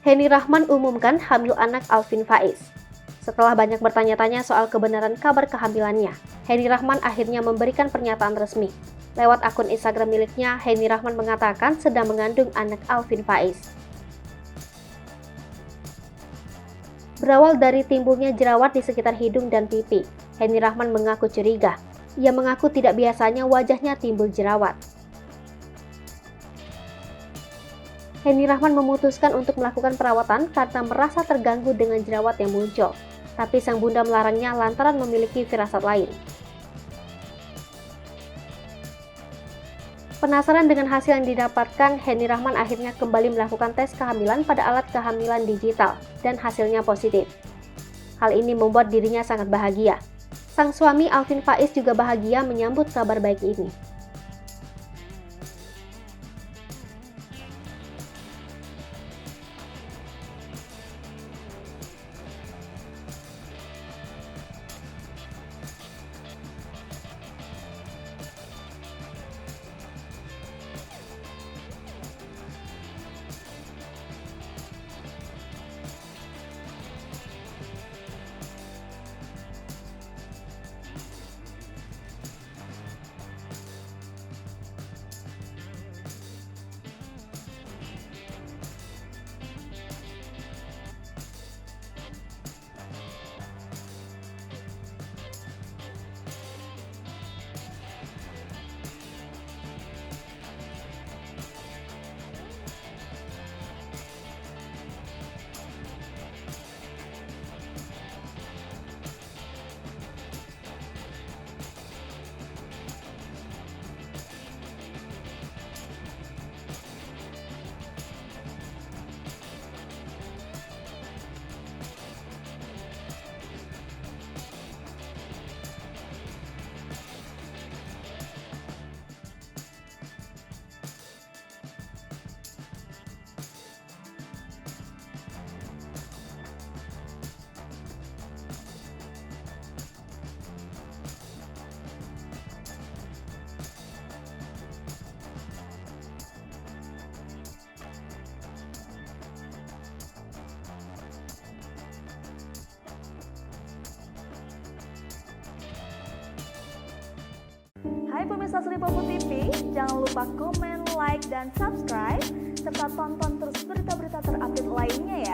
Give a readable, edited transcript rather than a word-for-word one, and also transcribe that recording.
Henny Rahman umumkan hamil anak Alvin Faiz. Setelah banyak bertanya-tanya soal kebenaran kabar kehamilannya, Henny Rahman akhirnya memberikan pernyataan resmi. Lewat akun Instagram miliknya, Henny Rahman mengatakan sedang mengandung anak Alvin Faiz. Berawal dari timbulnya jerawat di sekitar hidung dan pipi, Henny Rahman mengaku curiga. Ia mengaku tidak biasanya wajahnya timbul jerawat. Henny Rahman memutuskan untuk melakukan perawatan karena merasa terganggu dengan jerawat yang muncul. Tapi sang bunda melarangnya lantaran memiliki firasat lain. Penasaran dengan hasil yang didapatkan, Henny Rahman akhirnya kembali melakukan tes kehamilan pada alat kehamilan digital dan hasilnya positif. Hal ini membuat dirinya sangat bahagia. Sang suami Alvin Faiz juga bahagia menyambut kabar baik ini. Hai pemirsa Sri Popo TV, jangan lupa komen, like, dan subscribe, serta tonton terus berita-berita terupdate lainnya ya.